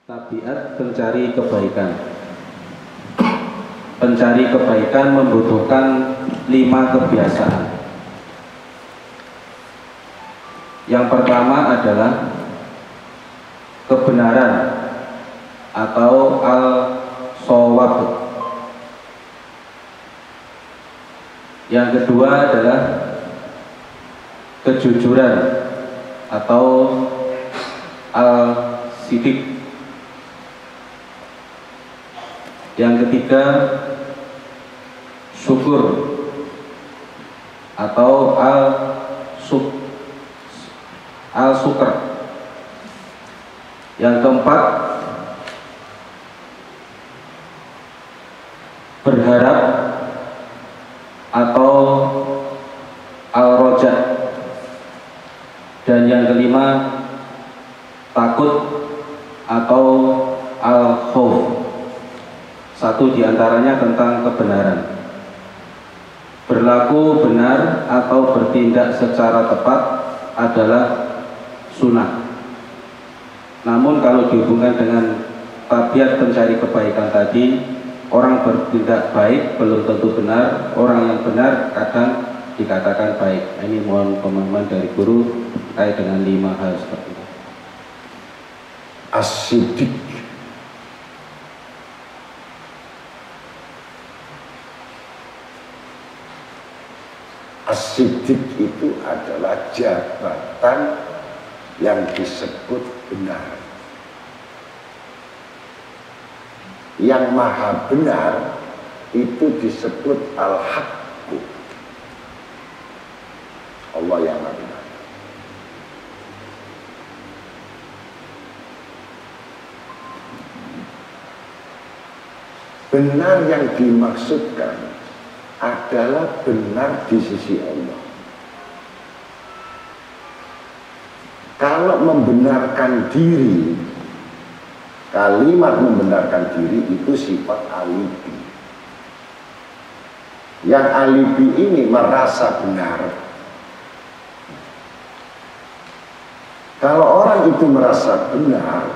Tabiat pencari kebaikan. Pencari kebaikan membutuhkan 5 kebiasaan. Yang pertama adalah kebenaran atau al-shawab. Yang kedua adalah kejujuran atau al-sidik. Yang ketiga syukur atau al-syukur. Yang keempat berharap atau al-roja. Dan yang kelima takut atau al-khauf. Satu diantaranya tentang kebenaran. Berlaku benar atau bertindak secara tepat adalah sunnah. Namun kalau dihubungkan dengan tabiat pencari kebaikan tadi, orang bertindak baik belum tentu benar, orang yang benar kadang dikatakan baik. Ini mohon pemahaman dari guru terkait dengan 5 hal seperti itu. As-sidik. As-sidik itu adalah jabatan yang disebut benar. Yang maha benar itu disebut al-haqqu. Allah yang maha benar. Benar yang dimaksudkan adalah benar di sisi Allah. Kalau membenarkan diri, kalimat membenarkan diri itu sifat alibi. Yang alibi ini merasa benar. Kalau orang itu merasa benar,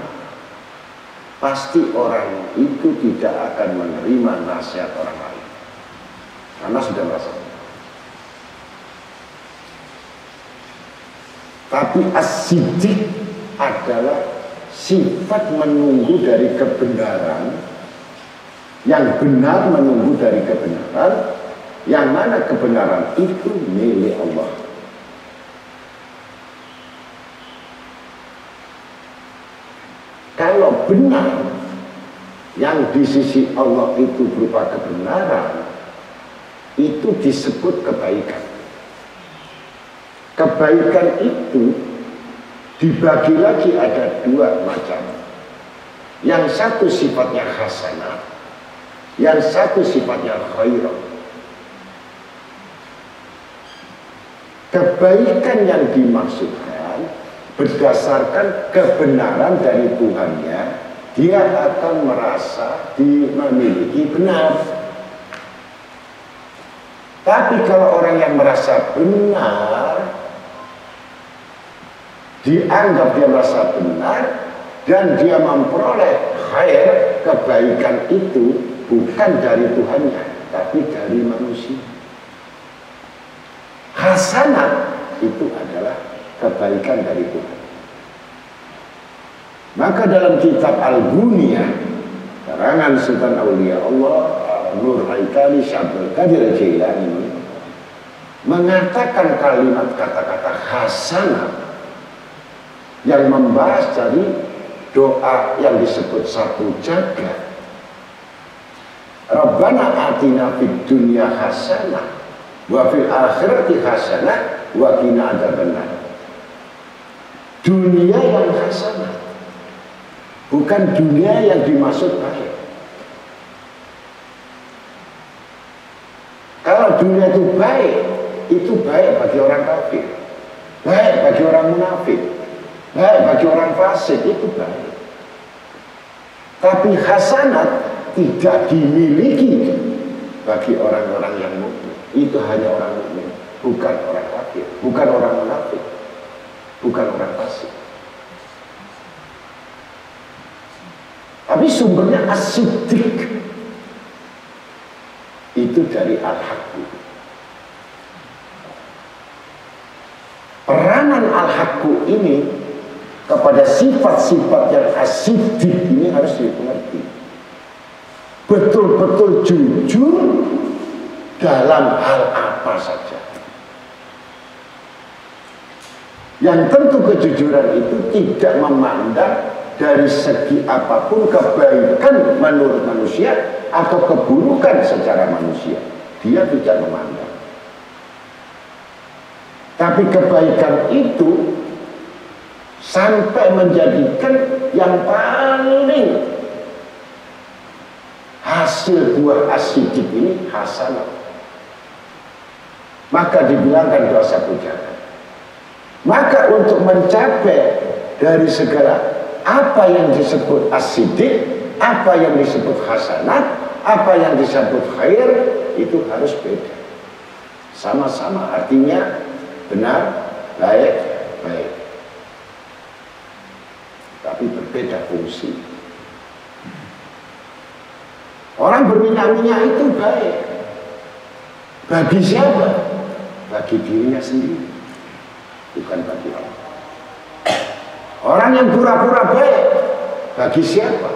pasti orang itu tidak akan menerima nasihat orang lain. Karena sudah merasa benar. Tapi as-sidik adalah sifat menunggu dari kebenaran, yang benar menunggu dari kebenaran, yang mana kebenaran itu milik Allah. Kalau benar yang di sisi Allah itu berupa kebenaran, itu disebut kebaikan. Kebaikan itu dibagi lagi ada 2 macam. Yang satu sifatnya hasanah, yang satu sifatnya khairah. Kebaikan yang dimaksudkan berdasarkan kebenaran dari Tuhannya, dia akan merasa memiliki benar. Tapi kalau orang yang merasa benar, dianggap dia merasa benar, dan dia memperoleh khair, kebaikan itu bukan dari Tuhannya, tapi dari manusia. Hasanat itu adalah kebaikan dari Tuhan. Maka dalam kitab Al-Ghuniyah, karangan Sultan Aulia Allah Nur Haitami Syabdul Qadir Jailani, mengatakan kalimat kata-kata hasanah yang membahas dari doa yang disebut satu jagat. Rabbana atina fid dunya hasanah wa fil akhirati hasanah wa qina adzabannar. Dunia yang hasanah, bukan dunia yang dimaksud baik. Kalau dunia itu baik bagi orang kafir, baik bagi orang munafik, baik bagi orang fasik, itu baik. Tapi hasanat tidak dimiliki bagi orang-orang yang mukmin. Itu hanya orang mukmin, bukan orang kafir, bukan orang munafik, bukan orang fasik. Tapi sumbernya as-siddiq. Itu dari al-haqqu. Peranan al-haqqu ini kepada sifat-sifat yang as-siddiq ini harus dimengerti. Betul-betul jujur dalam hal apa saja. Yang tentu kejujuran itu tidak memandang dari segi apapun kebaikan menurut manusia atau keburukan secara manusia. Dia tidak memandang. Tapi kebaikan itu sampai menjadikan yang paling hasil buah as-siddiq ini hasanah. Maka dibilangkan dosa pujaan. Maka untuk mencapai dari segala apa yang disebut as-siddiq, apa yang disebut hasanat, apa yang disebut khair, itu harus beda. Sama-sama artinya benar, baik, baik. Tapi berbeda fungsi. Orang berminyak-minyak itu baik. Bagi siapa? Bagi dirinya sendiri. Bukan bagi Allah. Orang yang pura-pura baik, bagi siapa?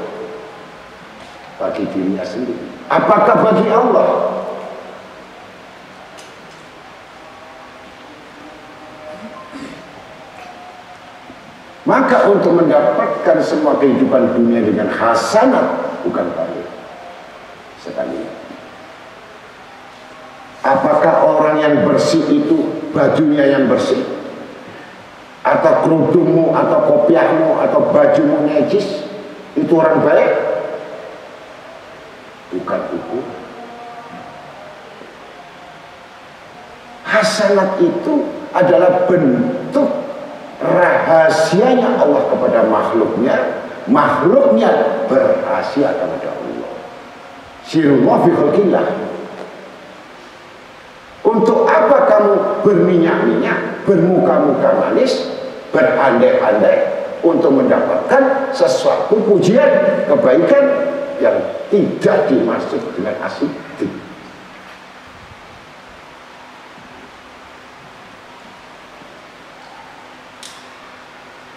Bagi dirinya sendiri. Apakah bagi Allah? Maka untuk mendapatkan semua kehidupan dunia dengan hasanat, bukan baik. Sekali. Apakah orang yang bersih itu bajunya yang bersih? Atau kerudungmu, atau kopiahmu, atau bajumu najis? Itu orang baik? Bukan itu. Hasanat itu adalah bentuk rahasianya Allah kepada makhluknya, makhluknya berhasil kepada Allah. Sirullah fi khalqillah. Untuk apa kamu berminyak-minyak, bermuka-muka manis, berandai-andai untuk mendapatkan sesuatu pujian, kebaikan yang tidak dimaksud dengan as-siddiq?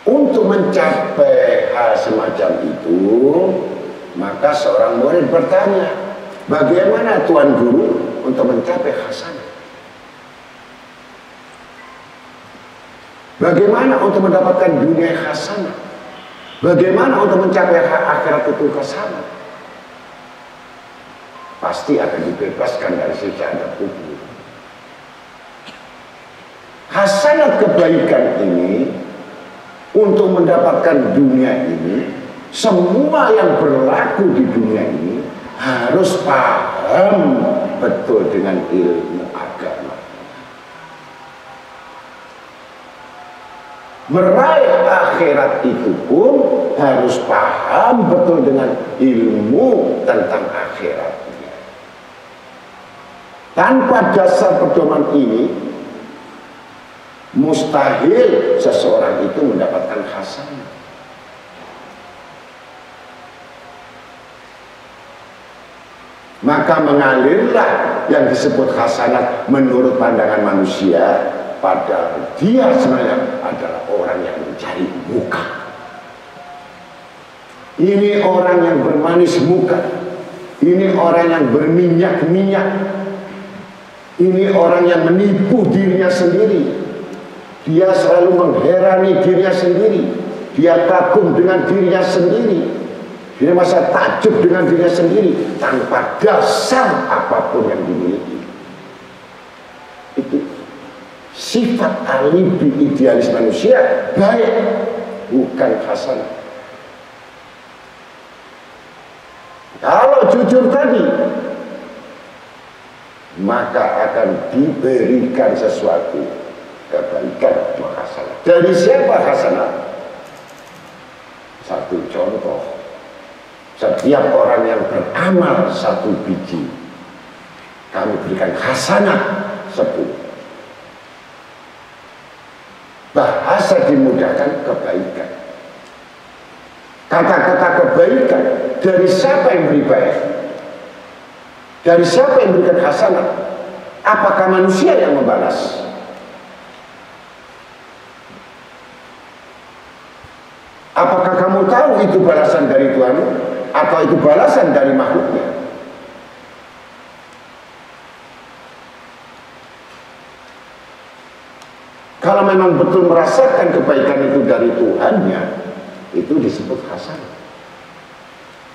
Untuk mencapai hal semacam itu, maka seorang murid bertanya, bagaimana Tuan Guru untuk mencapai hasanah? Bagaimana untuk mendapatkan dunia hasanah? Bagaimana untuk mencapai akhirat itu hasanah? Pasti akan dibebaskan dari siksa azab kubur. Hasanat kebaikan ini untuk mendapatkan dunia ini, semua yang berlaku di dunia ini harus paham betul dengan ilmu agama. Meraih akhirat itu pun harus paham betul dengan ilmu tentang akhiratnya. Tanpa dasar pedoman ini, mustahil seseorang itu mendapatkan hasanah. Maka mengalirlah yang disebut hasanat menurut pandangan manusia, padahal dia sebenarnya adalah orang yang mencari muka. Ini orang yang bermanis muka, ini orang yang berminyak-minyak, ini orang yang menipu dirinya sendiri. Dia selalu mengherani dirinya sendiri, dia kagum dengan dirinya sendiri, dia masa takjub dengan dirinya sendiri tanpa dasar apapun yang dimiliki. Itu sifat alibi idealis manusia, baik, bukan hasanah. Kalau jujur tadi, maka akan diberikan sesuatu kebaikan, hasanah. Dari siapa hasanah? Satu contoh, setiap orang yang beramal satu biji, kami berikan hasanah 10. Bahasa dimudahkan kebaikan. Kata-kata kebaikan dari siapa yang beri baik? Dari siapa yang berikan hasanah? Apakah manusia yang membalas? Apakah kamu tahu itu balasan dari Tuhanmu atau itu balasan dari makhluknya? Kalau memang betul merasakan kebaikan itu dari Tuhannya, itu disebut hasanah.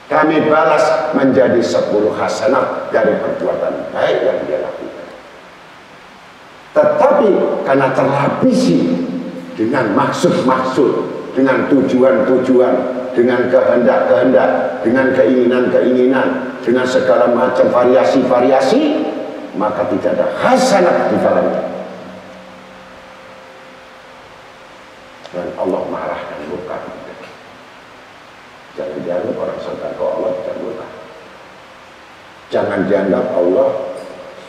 Kami balas menjadi 10 hasanah dari perbuatan baik yang dia lakukan. Tetapi karena terlapisi dengan maksud-maksud, dengan tujuan-tujuan, dengan kehendak-kehendak, dengan keinginan-keinginan, dengan segala macam variasi-variasi, maka tidak ada hasanah di dalamnya. Dan Allah marah dan murka. Jangan dianggap orang sedekah Allah tidak murka. Jangan dianggap Allah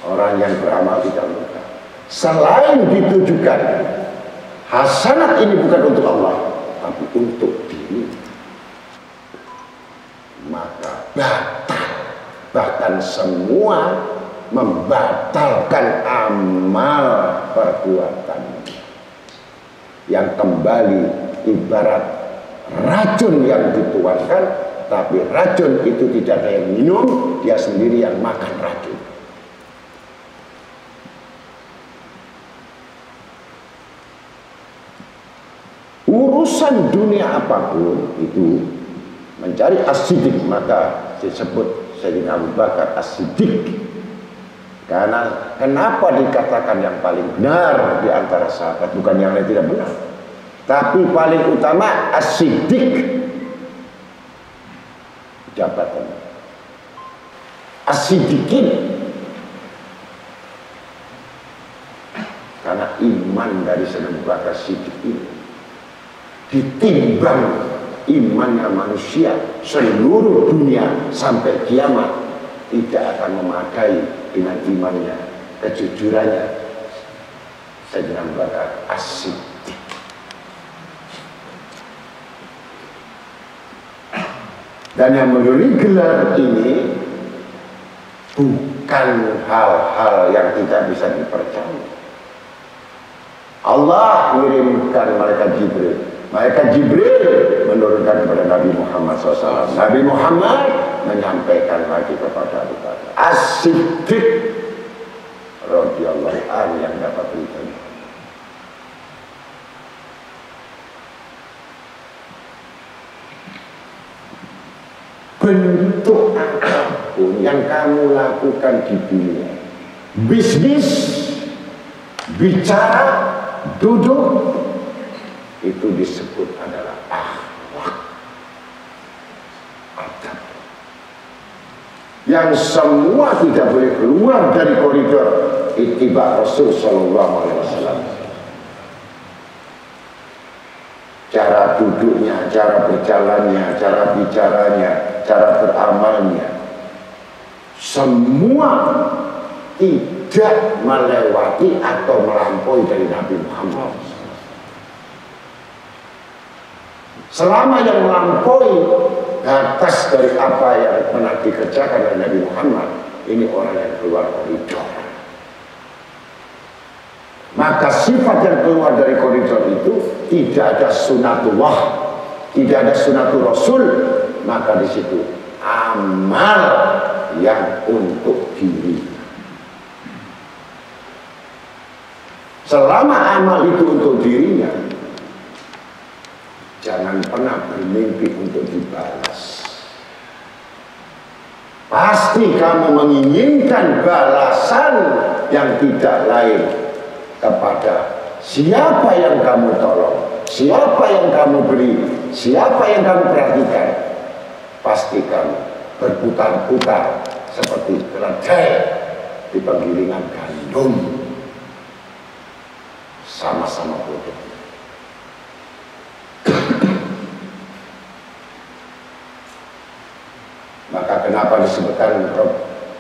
orang yang beramal tidak murka. Selain ditujukan, hasanat ini bukan untuk Allah, tapi untuk diri, maka batal. Bahkan semua membatalkan amal perbuatan yang kembali ibarat racun yang dituangkan, tapi racun itu tidak ada yang minum, dia sendiri yang makan racun. Urusan dunia apapun itu mencari as-siddiq, maka disebut Sayyidina Abu Bakar as-siddiq. Karena kenapa dikatakan yang paling benar di antara sahabat, bukan yang lain tidak benar, tapi paling utama as-siddiq, jabatan as-siddiqin. Karena iman dari Sayyidina Abu Bakar as-siddiq ini ditimbang imannya manusia seluruh dunia sampai kiamat tidak akan memadai dengan imannya, kejujurannya Sayyidina Abu Bakar as-siddiq. Dan yang memberi gelar ini bukan hal-hal yang tidak bisa dipercaya. Allah mengirimkan malaikat Jibril. Malaikat Jibril menurunkan kepada Nabi Muhammad SAW. Nabi Muhammad menyampaikan lagi kepada Abu Bakar as-siddiq radhiyallahu anhu yang dapat beritanya. Bentuk apapun yang kamu lakukan di dunia, bisnis, bicara, duduk, itu disebut adalah akhlak, adab, yang semua tidak boleh keluar dari koridor ittiba Rasul Sallallahu Alaihi Wasallam. Cara duduknya, cara berjalannya, cara bicaranya, cara beramalnya, semua tidak melewati atau melampaui dari Nabi Muhammad. Selama yang melampaui atas dari apa yang pernah dikerjakan oleh Nabi Muhammad, ini orang yang keluar koridor. Maka sifat yang keluar dari koridor itu tidak ada sunatullah, tidak ada sunatul Rasul, maka di situ amal yang untuk diri. Selama amal itu untuk dirinya, jangan pernah bermimpi untuk dibalas. Pasti kamu menginginkan balasan yang tidak lain kepada siapa yang kamu tolong, siapa yang kamu beri, siapa yang kamu perhatikan. Pasti kamu berputar-putar seperti keledai di penggilingan gandum, sama-sama bodoh. Maka kenapa disebutkan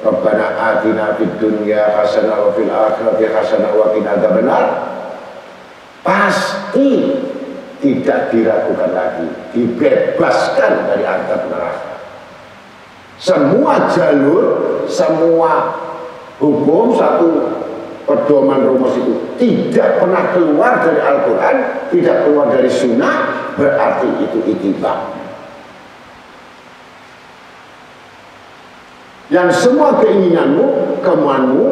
Rabbana atina fid dunya hasanah wa fil akhirati hasanah wa qina adzabannar? Pasti tidak diragukan lagi, dibebaskan dari azab neraka. Semua jalur, semua hukum, satu pedoman rumus itu tidak pernah keluar dari Al-Quran, tidak keluar dari Sunnah, berarti itu ittiba. Yang semua keinginanmu, kemauanmu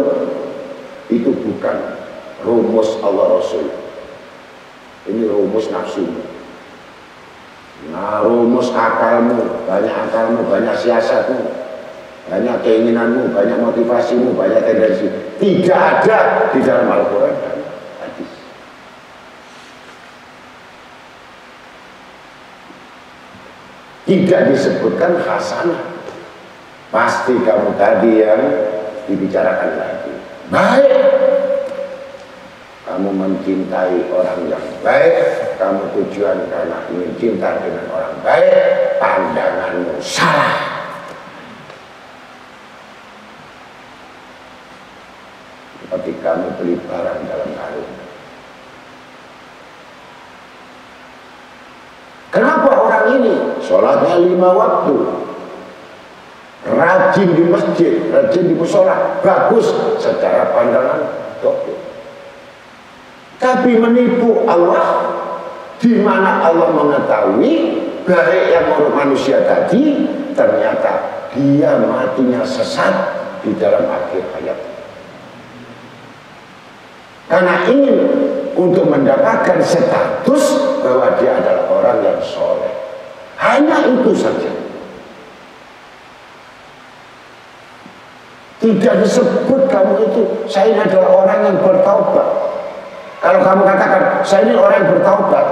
itu bukan rumus Allah Rasul. Ini rumus nafsumu. Nah, rumus akalmu, banyak siasatmu, banyak keinginanmu, banyak motivasimu, banyak tendensi. Tidak ada di dalam Al-Quran dan hadis. Tidak disebutkan hasanah. Pasti kamu tadi yang dibicarakan lagi. Baik, kamu mencintai orang yang baik, kamu tujuan karena ingin cinta dengan orang baik, pandanganmu salah. Seperti kamu beli barang dalam karung. Kenapa orang ini sholatnya 5 waktu, rajin di masjid, rajin di musola, bagus secara pandangan dokter, tapi menipu Allah, di mana Allah mengetahui baik yang menurut manusia tadi ternyata dia matinya sesat di dalam akhir hayat, karena ingin untuk mendapatkan status bahwa dia adalah orang yang soleh. Hanya itu saja. Tidak disebut kamu itu, saya ini adalah orang yang bertaubat. Kalau kamu katakan, saya ini orang yang bertaubat,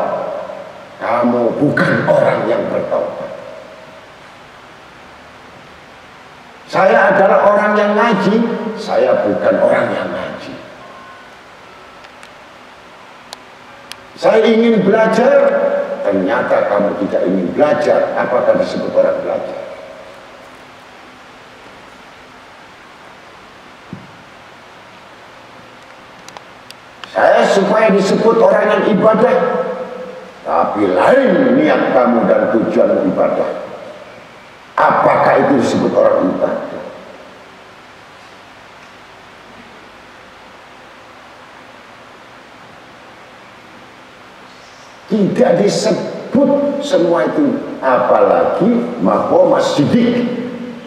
kamu bukan orang yang bertaubat. Saya adalah orang yang ngaji, saya bukan orang yang ngaji. Saya ingin belajar, ternyata kamu tidak ingin belajar, apakah disebut orang belajar? Saya supaya disebut orang yang ibadah, tapi lain niat kamu dan tujuan ibadah. Apakah itu disebut orang ibadah? Tidak disebut semua itu, apalagi maqam siddiq,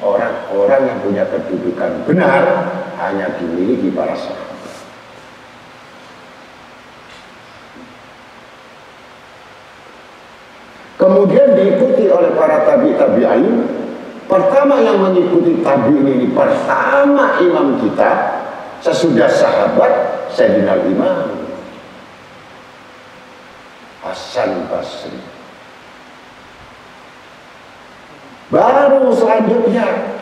orang-orang yang punya kedudukan benar hanya dimiliki para sahabat. Kemudian diikuti oleh para tabi'in. Pertama yang mengikuti tabi'in ini, pertama imam kita sesudah sahabat, Sayyidina Imam Hasan Basri. Baru selanjutnya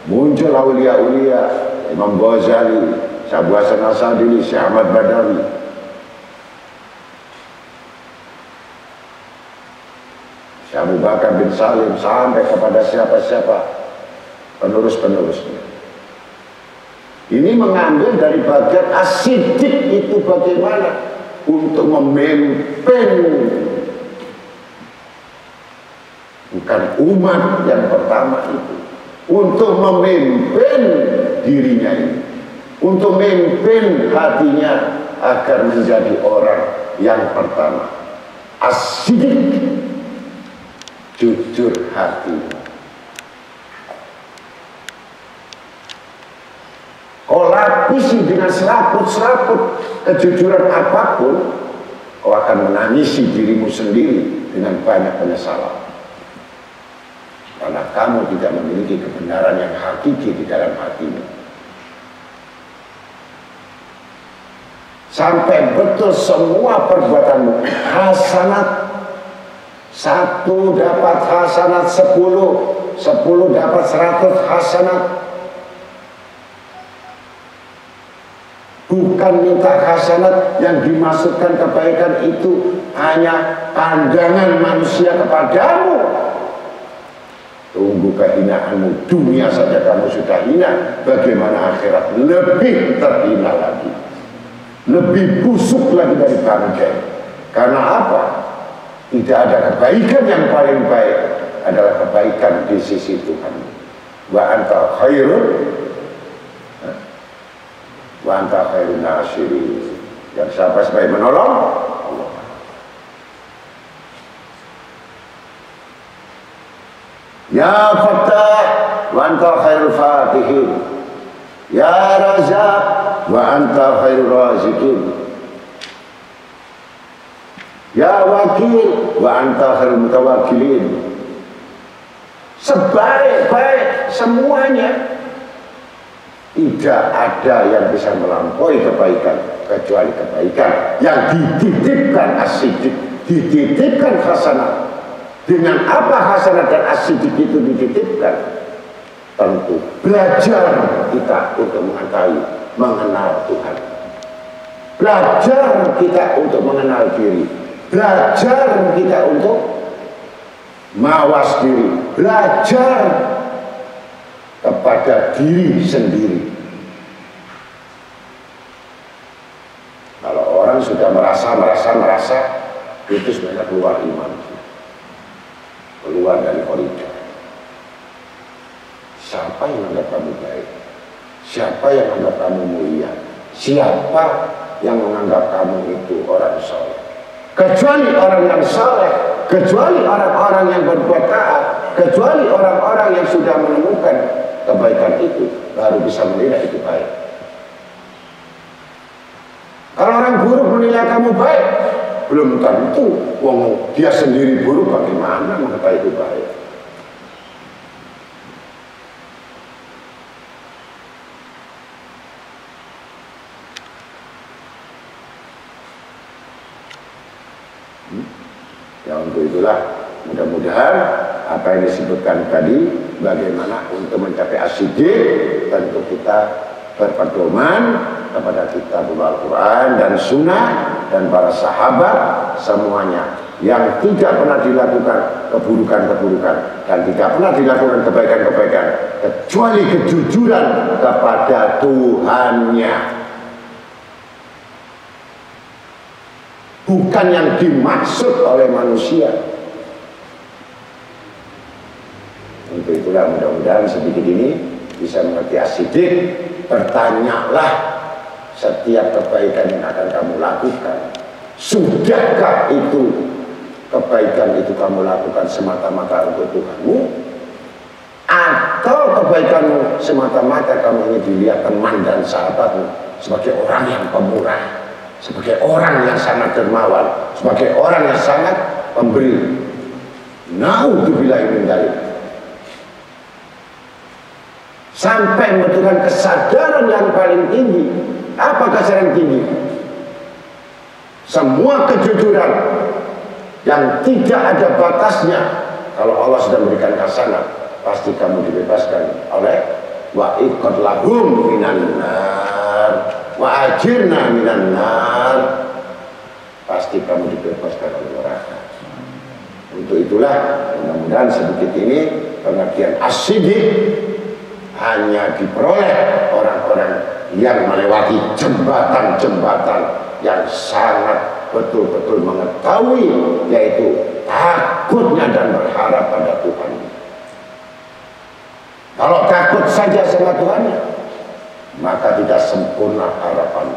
muncul aulia-aulia, Imam Ghazali, Abu Hasan Asadili, Syekh Ahmad Badawi. Syekh Abu Bakar bin Salim, sampai kepada siapa-siapa penerus-penerusnya. Ini mengambil dari bagian as-siddiq itu bagaimana untuk memimpin, bukan umat yang pertama itu, untuk memimpin dirinya ini, untuk memimpin hatinya agar menjadi orang yang pertama as-siddiq, jujur hati. Kau lapisi dengan selaput-selaput kejujuran apapun, kau akan menangisi dirimu sendiri dengan banyak penyesalan. Karena kamu tidak memiliki kebenaran yang hakiki di dalam hatimu. Sampai betul semua perbuatanmu hasanat. 1 dapat hasanat 10, 10 dapat 100 hasanat. Bukan minta hasanat yang dimaksudkan kebaikan itu hanya pandangan manusia kepadamu. Tunggu kehinaanmu, dunia saja kamu sudah hina, bagaimana akhirat lebih terhina lagi, lebih busuk lagi dari bangkai. Karena apa? Tidak ada kebaikan yang paling baik adalah kebaikan di sisi Tuhan. wa anta khairun nasirin. Dan siapa sebaik menolong? Allah. Ya Fattah wa anta khairul fatihin. Ya Razak wa anta khairul razikin. Ya Wakil wa anta khairul mutawakkilin. Sebaik-baik semuanya, tidak ada yang bisa melampaui kebaikan kecuali kebaikan yang dititipkan as-siddiq, dititipkan hasanah. Dengan apa hasanah dan as-siddiq itu dititipkan? Tentu belajar kita untuk mengetahui, mengenal Tuhan. Belajar kita untuk mengenal diri. Belajar kita untuk mawas diri. Belajar kepada diri sendiri. Kalau orang sudah merasa itu sebenarnya keluar iman, keluar dari koridor. Siapa yang anggap kamu baik? Siapa yang anggap kamu mulia? Siapa yang menganggap kamu itu orang soleh? Kecuali orang yang soleh, kecuali orang-orang yang berbuat taat, kecuali orang-orang yang sudah menemukan kebaikan itu, baru bisa menilai itu baik. Kalau orang buruk menilai kamu baik, belum tentu. Wong dia sendiri buruk, bagaimana mengetahui itu baik? Ya untuk itulah, mudah-mudahan apa yang disebutkan tadi, bagaimana untuk mencapai as-siddiq, tentu kita berpedoman kepada kitab Al-Quran dan Sunnah dan para sahabat semuanya, yang tidak pernah dilakukan keburukan-keburukan dan tidak pernah dilakukan kebaikan-kebaikan kecuali kejujuran kepada Tuhannya, bukan yang dimaksud oleh manusia. Untuk itulah mudah-mudahan sedikit ini bisa mengerti as-siddiq. Bertanyalah setiap kebaikan yang akan kamu lakukan, sudahkah itu kebaikan itu kamu lakukan semata-mata untuk Tuhanmu, atau kebaikanmu semata-mata kamu ingin dilihat teman dan sahabatmu sebagai orang yang pemurah, sebagai orang yang sangat dermawan, sebagai orang yang sangat pemberi. Naudzubillahi min dzalik. Sampai membutuhkan kesadaran yang paling tinggi. Apa kesadaran tinggi? Semua kejujuran yang tidak ada batasnya. Kalau Allah sudah memberikan hasanah, pasti kamu dibebaskan oleh wa iqad lahum minan nar wa ajirna minan nar. Pasti kamu dibebaskan oleh neraka. Untuk itulah mudah-mudahan sedikit ini pengertian as-siddiq hanya diperoleh orang-orang yang melewati jembatan-jembatan yang sangat betul-betul mengetahui, yaitu takutnya dan berharap pada Tuhan. Kalau takut saja sama Tuhan, maka tidak sempurna harapan.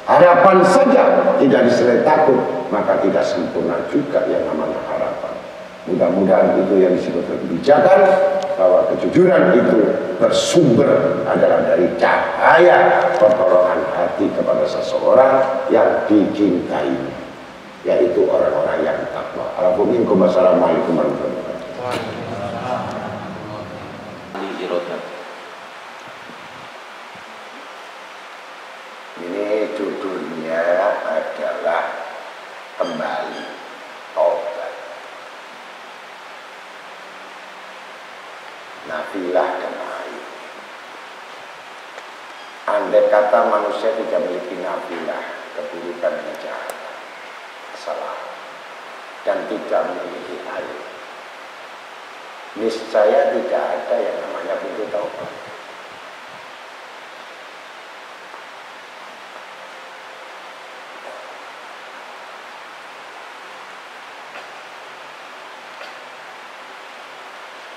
Harapan saja tidak disertai takut, maka tidak sempurna juga yang namanya harapan. Mudah-mudahan itu yang disebut kebijakan, bahwa kejujuran itu bersumber adalah dari cahaya pertolongan hati kepada seseorang yang dicintai, yaitu orang-orang yang takwa. Assalamualaikum warahmatullahi wabarakatuh. Ini judulnya adalah kembali tobat. Nafilah dan air. Andai kata manusia tidak memiliki nafilah, keburukan dan kejahatan, kesalahan, dan tidak memiliki air, niscaya tidak ada yang namanya pintu taubat.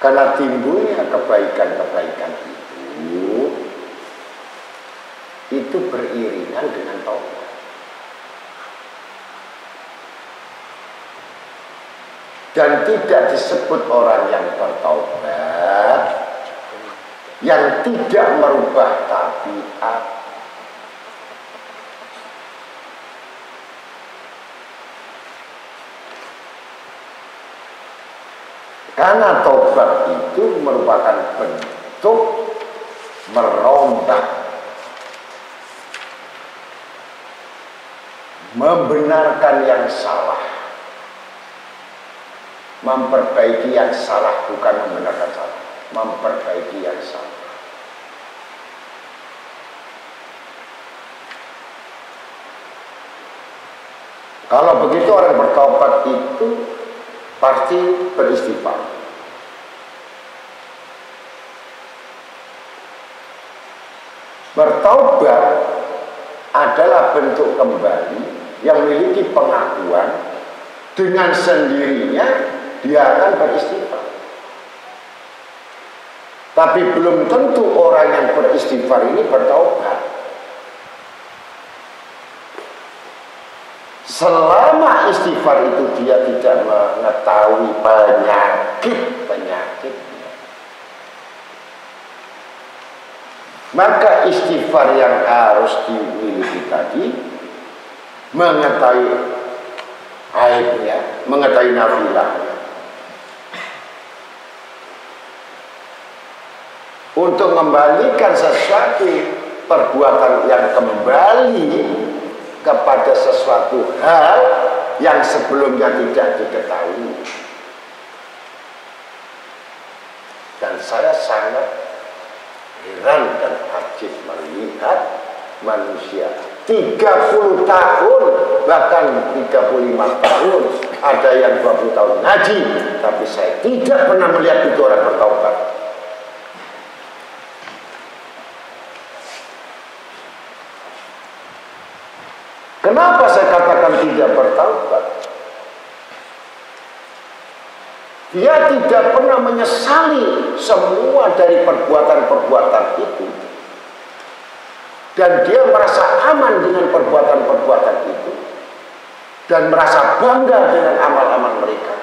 Karena timbulnya kebaikan-kebaikan itu beriringan dengan taubat. Dan tidak disebut orang yang bertaubat yang tidak merubah tabiat. Karena taubat itu merupakan bentuk merombak, membenarkan yang salah, memperbaiki yang salah, bukan membenarkan salah, memperbaiki yang salah. Kalau begitu orang bertaubat itu pasti beristighfar. Bertaubat adalah bentuk kembali yang memiliki pengakuan, dengan sendirinya dia akan beristighfar. Tapi belum tentu orang yang beristighfar ini bertaubat. Selama istighfar itu dia tidak mengetahui penyakit-penyakitnya, maka istighfar yang harus dimiliki tadi mengetahui aibnya, mengetahui nafilahnya, untuk membalikan sesuatu perbuatan yang kembali kepada sesuatu hal yang sebelumnya tidak diketahui. Dan saya sangat heran dan ajib melihat manusia 30 tahun, bahkan 35 tahun, ada yang 20 tahun ngaji, tapi saya tidak pernah melihat itu orang bertaubat. Kenapa saya katakan tidak bertaubat? Dia tidak pernah menyesali semua dari perbuatan-perbuatan itu. Dan dia merasa aman dengan perbuatan-perbuatan itu. Dan merasa bangga dengan amal-amal mereka.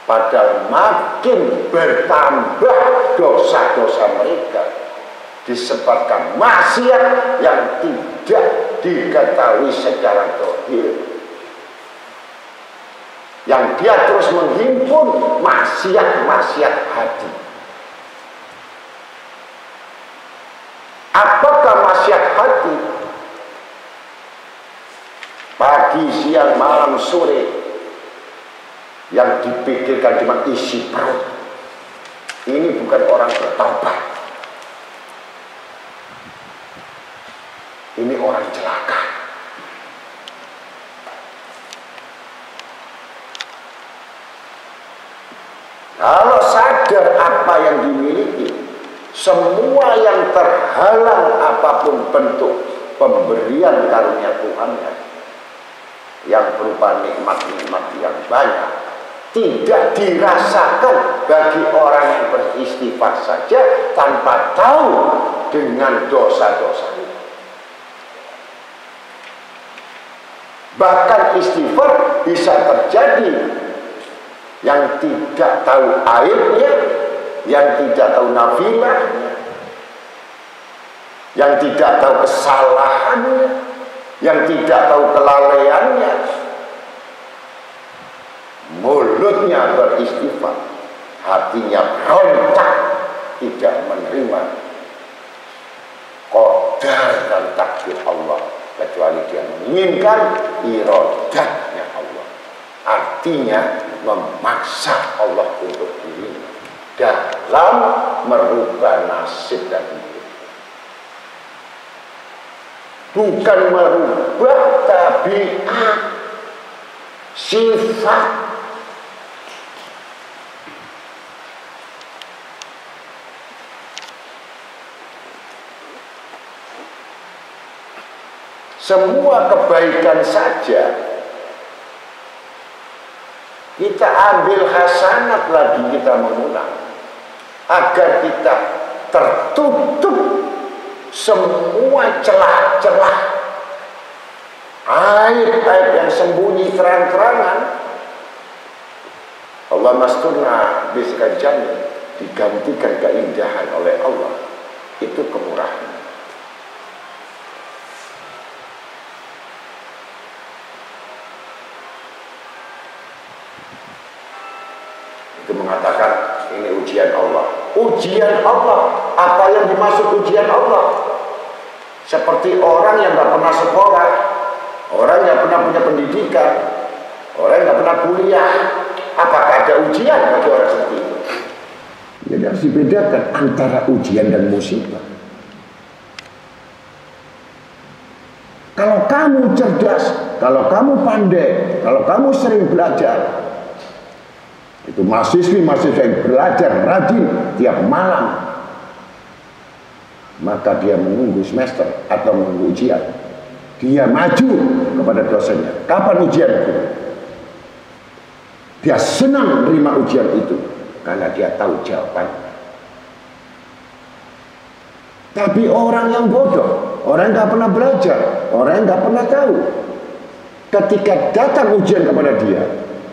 Padahal makin bertambah dosa-dosa mereka disebabkan maksiat yang tidak diketahui secara zahir, yang dia terus menghimpun maksiat-maksiat hati. Apakah maksiat hati? Pagi, siang, malam, sore, yang dipikirkan cuma isi perut. Ini bukan orang bertaubat. Ini orang celaka. Kalau sadar apa yang dimiliki, semua yang terhalang apapun bentuk pemberian karunia Tuhannya, yang berupa nikmat-nikmat yang banyak, tidak dirasakan bagi orang yang beristighfar saja tanpa tahu dengan dosa-dosanya. Bahkan istighfar bisa terjadi yang tidak tahu aibnya, yang tidak tahu nafilahnya, yang tidak tahu kesalahannya, yang tidak tahu kelalaiannya. Mulutnya beristighfar, hatinya berontak, tidak menerima qadar dan takdir Allah, kecuali dia menginginkan iradatnya Allah. Artinya memaksa Allah untuk dirinya dalam merubah nasib dan hidup. Bukan merubah tabiat, sifat. Semua kebaikan saja kita ambil hasanat lagi kita mengulang. agar kita tertutup semua celah-celah, aib-aib yang sembunyi terang-terangan. Allah masturna bisikal jami, digantikan keindahan oleh Allah. Itu kemurahan. Itu mengatakan ini ujian Allah. Ujian Allah. Apa yang dimaksud ujian Allah? Seperti orang yang gak pernah sekolah, orang yang pernah punya pendidikan, orang yang gak pernah kuliah. Apakah ada ujian bagi orang seperti itu? Jadi harus dibedakan antara ujian dan musibah. Kalau kamu cerdas, kalau kamu pandai, kalau kamu sering belajar, itu mahasiswi-mahasiswa yang belajar rajin tiap malam, maka dia menunggu semester atau menunggu ujian. Dia maju kepada dosennya. Kapan ujian itu? Dia senang menerima ujian itu karena dia tahu jawabannya. Tapi orang yang bodoh, orang yang gak pernah belajar, orang yang gak pernah tahu, ketika datang ujian kepada dia,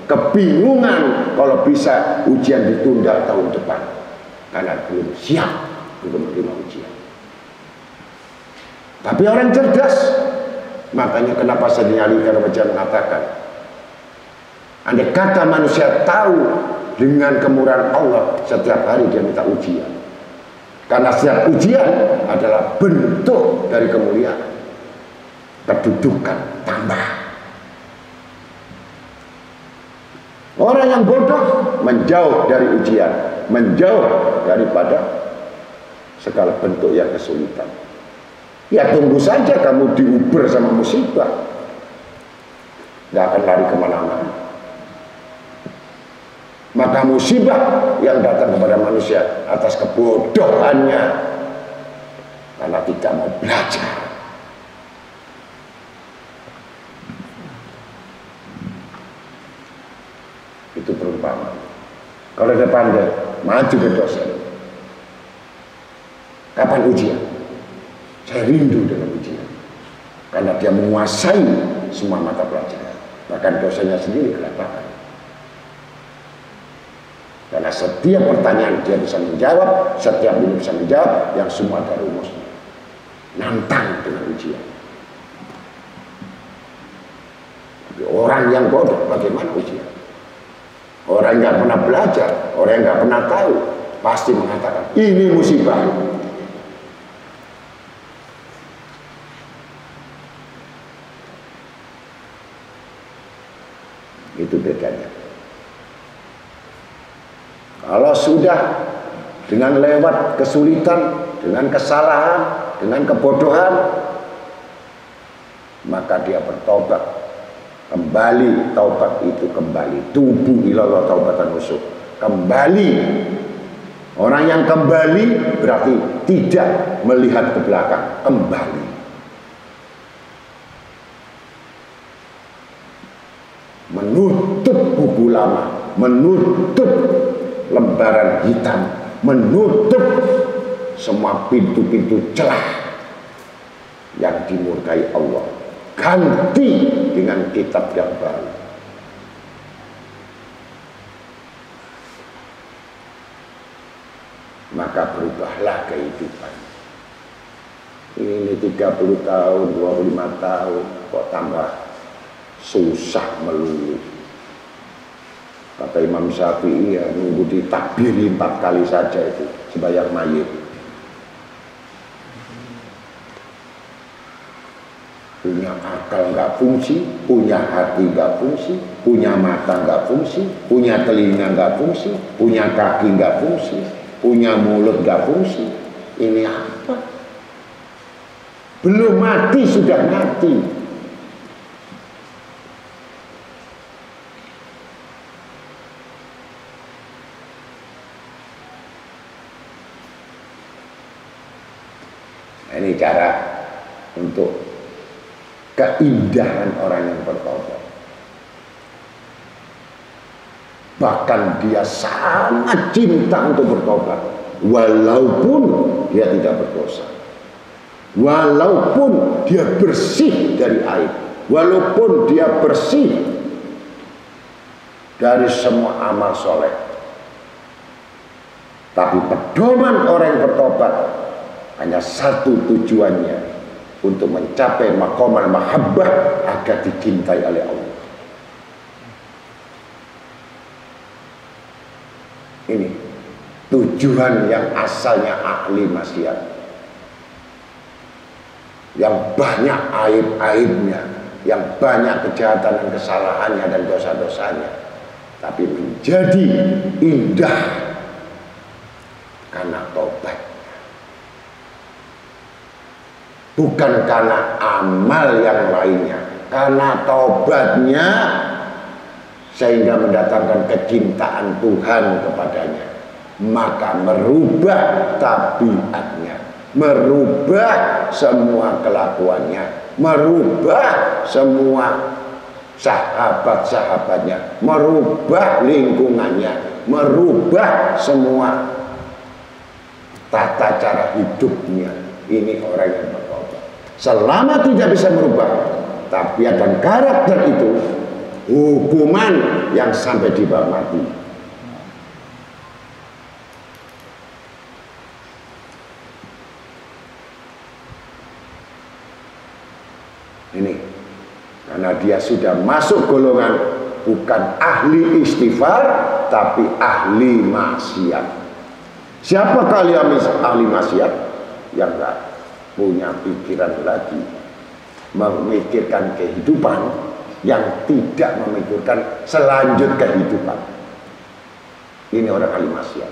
kebingungan kalau bisa ujian ditunda tahun depan karena belum siap untuk menerima ujian. Tapi orang cerdas, makanya kenapa Sayyidina Ali Karamajah mengatakan, andai kata manusia tahu dengan kemurahan Allah, setiap hari dia minta ujian, karena setiap ujian adalah bentuk dari kemuliaan, kedudukan tambah. Orang yang bodoh menjauh dari ujian, menjauh daripada segala bentuk yang kesulitan. Ya tunggu saja kamu diuber sama musibah, gak akan lari kemana-mana. Maka musibah yang datang kepada manusia atas kebodohannya, karena tidak mau belajar. Itu perumpamaan. Kalau dia pandai, maju ke dosen. Kapan ujian? Saya rindu dengan ujian, karena dia menguasai semua mata pelajaran. Bahkan dosennya sendiri kelaparan. Karena setiap pertanyaan dia bisa menjawab, setiap ini bisa menjawab, yang semua ada rumusnya. Nantang dengan ujian. Tapi orang yang bodoh, bagaimana ujian? Orang yang gak pernah belajar, orang yang gak pernah tahu, pasti mengatakan, ini musibah. Itu bedanya. Kalau sudah dengan lewat kesulitan, dengan kesalahan, dengan kebodohan, maka dia bertobat. Kembali taubat itu kembali. Tubu ilallah taubatan nasuh. Kembali. Orang yang kembali berarti tidak melihat ke belakang. Kembali. Menutup buku lama, menutup lembaran hitam, menutup semua pintu-pintu celah yang dimurkai Allah. Ganti dengan kitab yang baru. Maka berubahlah kehidupan. Ini 30 tahun, 25 tahun, kok tambah susah melulu. Kata Imam Syafi'i, ya nunggu ditakbiri 4 kali saja itu sembahyang mayit. Punya akal nggak fungsi, punya hati nggak fungsi, punya mata nggak fungsi, punya telinga nggak fungsi, punya kaki nggak fungsi, punya mulut nggak fungsi. Ini apa? Belum mati sudah mati. Nah, ini cara untuk keindahan orang yang bertobat. Bahkan dia sangat cinta untuk bertobat. walaupun dia tidak berdosa, walaupun dia bersih dari aib, walaupun dia bersih dari semua amal soleh. Tapi pedoman orang yang bertobat hanya satu tujuannya, untuk mencapai maqamal mahabbah agar dicintai oleh Allah. Ini tujuan yang asalnya ahli maksiat, yang banyak aib-aibnya, yang banyak kejahatan dan kesalahannya dan dosa-dosanya, tapi menjadi indah karena tobat, bukan karena amal yang lainnya. Karena tobatnya sehingga mendatangkan kecintaan Tuhan kepadanya, maka merubah tabiatnya, merubah semua kelakuannya, merubah semua sahabat-sahabatnya, merubah lingkungannya, merubah semua tata cara hidupnya. Ini orang yang bertobat. Selama tidak bisa merubah tabiat dan karakter itu, hukuman yang sampai di bawah mati. Ini karena dia sudah masuk golongan bukan ahli istighfar, tapi ahli maksiat. Siapa kalian ahli maksiat? Yang enggak punya pikiran lagi memikirkan kehidupan, yang tidak memikirkan selanjut kehidupan. Ini orang ahli maksiat.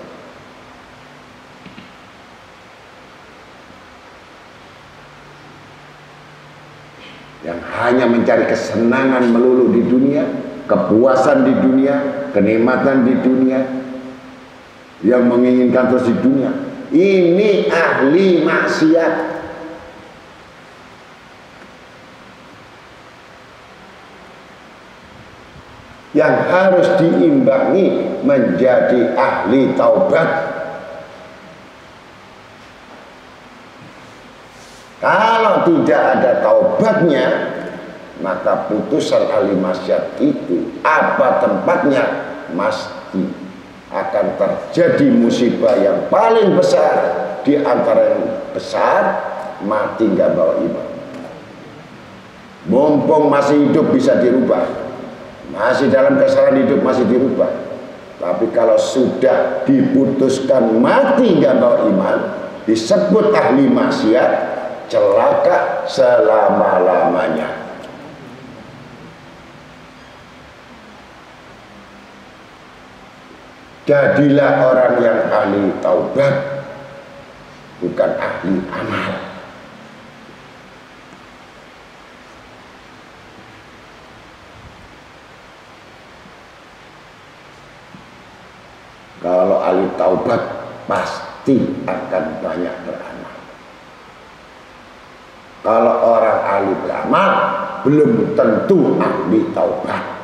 Yang hanya mencari kesenangan melulu di dunia, kepuasan di dunia, kenikmatan di dunia, yang menginginkan terus di dunia. Ini ahli maksiat. Yang harus diimbangi menjadi ahli taubat. Kalau tidak ada taubatnya, maka putusan ahli maksiat itu apa tempatnya, pasti akan terjadi musibah yang paling besar di antara yang besar, mati nggak bawa iman. Mumpung masih hidup bisa dirubah, masih dalam kesalahan hidup masih dirubah. Tapi kalau sudah diputuskan mati nggak bawa iman, disebut ahli maksiat, celaka selama-lamanya. Jadilah orang yang ahli taubat, bukan ahli amal. Kalau ahli taubat pasti akan banyak beramal. Kalau orang ahli beramal belum tentu ahli taubat.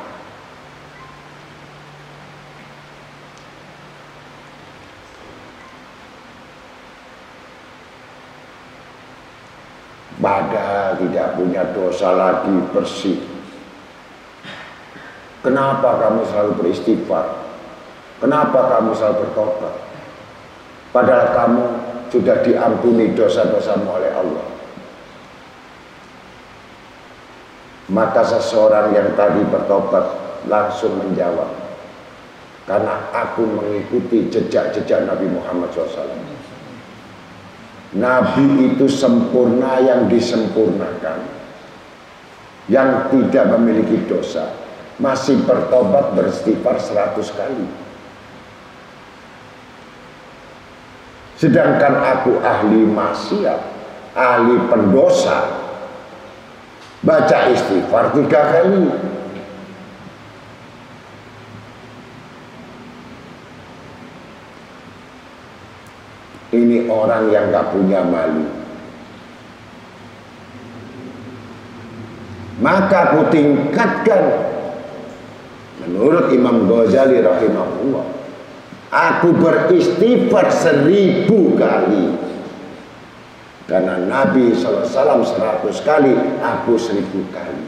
Padahal tidak punya dosa lagi, bersih. Kenapa kamu selalu beristighfar? Kenapa kamu selalu bertobat? Padahal kamu sudah diampuni dosa-dosamu oleh Allah. Maka seseorang yang tadi bertobat langsung menjawab, karena aku mengikuti jejak-jejak Nabi Muhammad SAW. Nabi itu sempurna yang disempurnakan, yang tidak memiliki dosa, masih bertobat beristighfar 100 kali. Sedangkan aku ahli maksiat, ahli pendosa, baca istighfar 3 kali. Ini orang yang gak punya malu. Maka aku tingkatkan, menurut Imam Ghazali rahimahullah, Aku beristighfar 1000 kali. Karena Nabi SAW 100 kali, aku 1000 kali.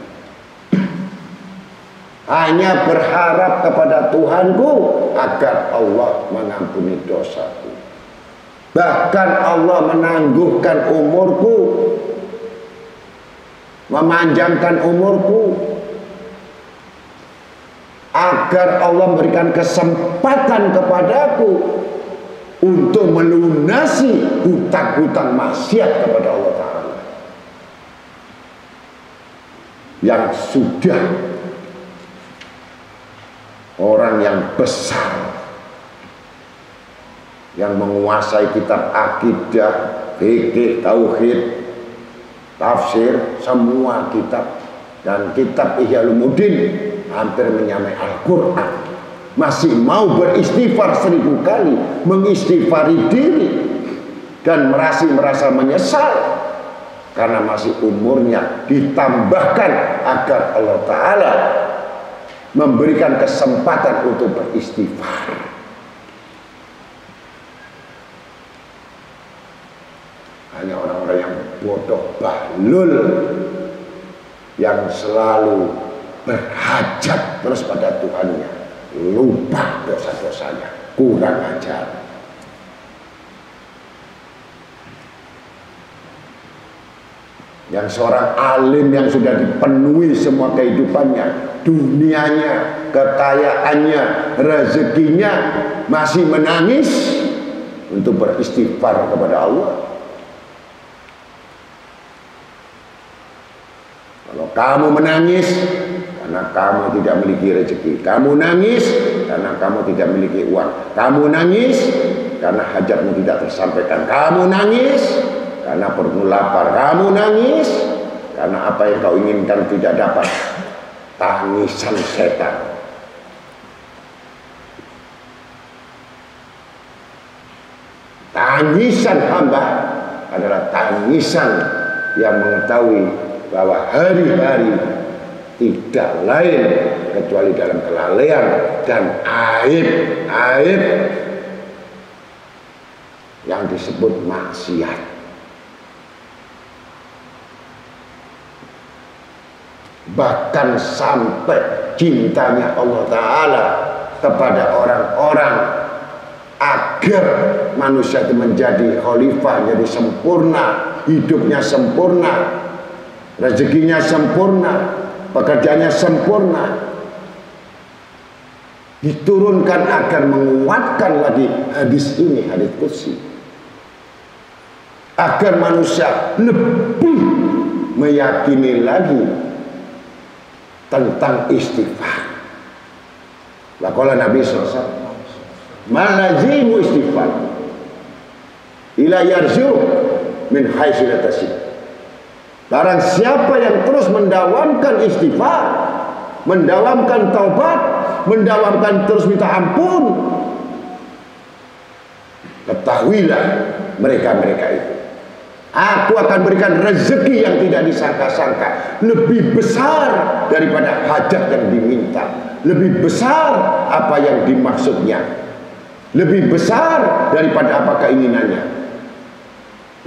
Hanya berharap kepada Tuhanku agar Allah mengampuni dosaku. Bahkan Allah menangguhkan umurku, memanjangkan umurku, agar Allah memberikan kesempatan kepadaku untuk melunasi hutang-hutang maksiat kepada Allah Ta'ala yang sudah orang yang besar yang menguasai kitab akidah, fikih, tauhid, tafsir, semua kitab, dan kitab Ihya Ulumuddin hampir menyamai Al-Quran, masih mau beristighfar 1000 kali, mengistighfari diri, dan merasa menyesal karena masih umurnya ditambahkan agar Allah Ta'ala memberikan kesempatan untuk beristighfar. Hanya orang-orang yang bodoh bahlul yang selalu berhajat terus pada Tuhannya, lupa dosa-dosanya, kurang ajar. Yang seorang alim yang sudah dipenuhi semua kehidupannya, dunianya, kekayaannya, rezekinya, masih menangis untuk beristighfar kepada Allah. Kalau kamu menangis karena kamu tidak memiliki rezeki, kamu nangis karena kamu tidak memiliki uang, kamu nangis karena hajatmu tidak tersampaikan, kamu nangis karena perutmu lapar, kamu nangis karena apa yang kau inginkan tidak dapat. Tangisan setan. Tangisan hamba adalah tangisan yang mengetahui bahwa hari-hari tidak lain kecuali dalam kelalaian dan aib yang disebut maksiat. Bahkan sampai cintanya Allah Ta'ala kepada orang-orang agar manusia itu menjadi khalifah, jadi sempurna, hidupnya sempurna, rezekinya sempurna, pekerjaannya sempurna, diturunkan agar menguatkan lagi hadis ini, hadis qudsi, agar manusia lebih meyakini lagi tentang istighfar. Waqala Nabi SAW, malazimu istighfar ila yarju min haitsu la tasib. Barang siapa yang terus mendawamkan istighfar, mendawamkan taubat, mendawamkan terus minta ampun, ketahuilah mereka-mereka itu, aku akan berikan rezeki yang tidak disangka-sangka, lebih besar daripada hajat yang diminta, lebih besar apa yang dimaksudnya, lebih besar daripada apa keinginannya,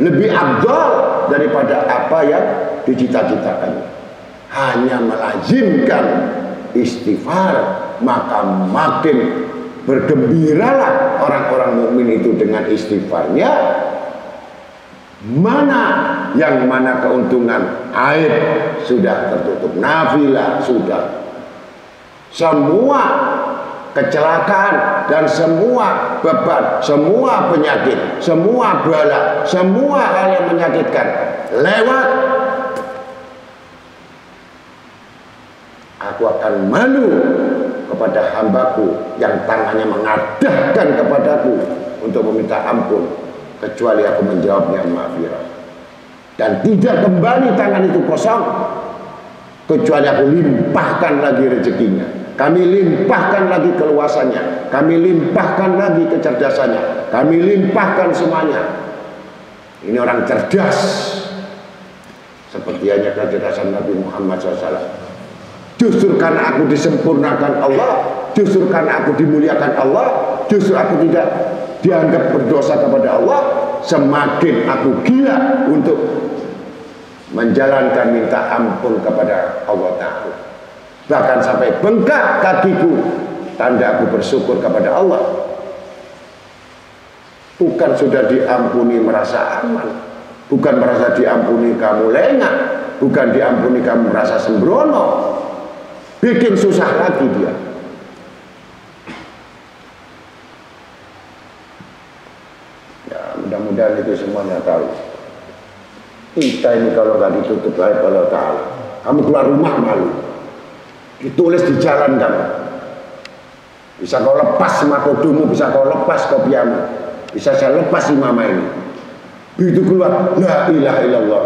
lebih afdal daripada apa yang dicita-citakannya. Hanya melazimkan istighfar, maka makin bergembiralah orang-orang mukmin itu dengan istighfarnya. Mana keuntungan, aib sudah tertutup, nafilah sudah, semua kecelakaan dan semua beban, semua penyakit, semua bala, semua hal yang menyakitkan lewat. Aku akan malu kepada hambaku yang tangannya mengadahkan kepadaku untuk meminta ampun, kecuali aku menjawabnya maghfirah, dan tidak kembali tangan itu kosong kecuali aku limpahkan lagi rezekinya, kami limpahkan lagi keluasannya, kami limpahkan lagi kecerdasannya, kami limpahkan semuanya. Ini orang cerdas, seperti hanya kecerdasan Nabi Muhammad SAW. Justru karena aku disempurnakan Allah, justru karena aku dimuliakan Allah, justru aku tidak dianggap berdosa kepada Allah, semakin aku gila untuk menjalankan minta ampun kepada Allah Ta'ala. Bahkan sampai bengkak kakiku, tanda aku bersyukur kepada Allah. Bukan sudah diampuni merasa aman, bukan merasa diampuni kamu lengah, bukan diampuni kamu merasa sembrono, bikin susah lagi dia. Ya mudah-mudahan itu semuanya tahu. Kita ini kalau nggak ditutup oleh Allah Ta'ala, kamu keluar rumah malu, ditulis di jalan kamu, bisa kau lepas makodumu, bisa kau lepas kopiamu, bisa saya lepas imamah ini. Begitu keluar, la ilaha illallah,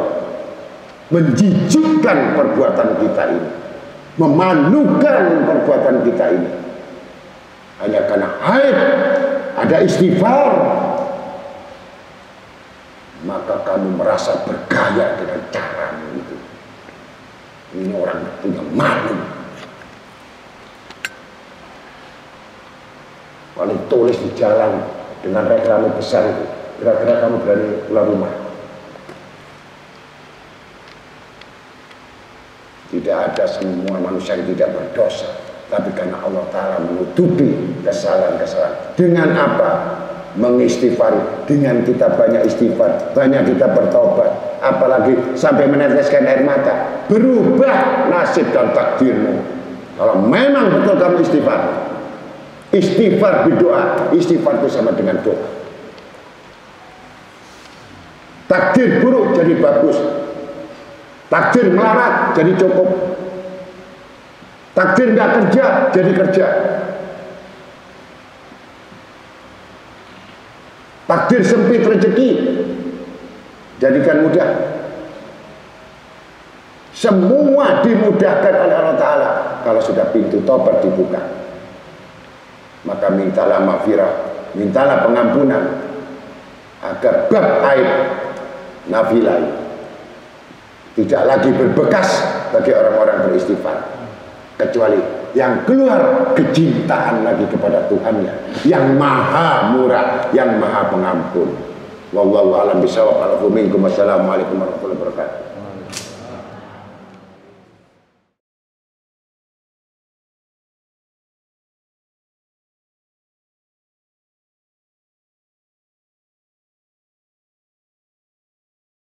menjijikkan perbuatan kita ini, memalukan perbuatan kita ini, hanya karena haid ada istighfar, maka kamu merasa bergaya dengan cara itu. Ini orang punya malu. Kalau tulis di jalan dengan reklame besar itu, kira-kira kamu berani keluar rumah? Tidak ada semua manusia yang tidak berdosa, tapi karena Allah Ta'ala menutupi kesalahan-kesalahan. Dengan apa? Mengistighfari. Dengan kita banyak istighfar, banyak kita bertobat, apalagi sampai meneteskan air mata, berubah nasib dan takdirmu. Kalau memang betul kamu istighfar, istighfar berdoa, istighfar itu sama dengan doa. Takdir buruk jadi bagus, takdir melarat jadi cukup, takdir nggak kerja jadi kerja, takdir sempit rezeki jadikan mudah. Semua dimudahkan oleh Allah Ta'ala kalau sudah pintu tobat dibuka. Maka mintalah maghfirah, mintalah pengampunan, agar bab aib nafilah tidak lagi berbekas bagi orang-orang beristighfar, kecuali yang keluar kecintaan lagi kepada Tuhannya yang maha murah, yang maha pengampun. Wallahu a'lam bishawab. Assalamualaikum warahmatullahi wabarakatuh.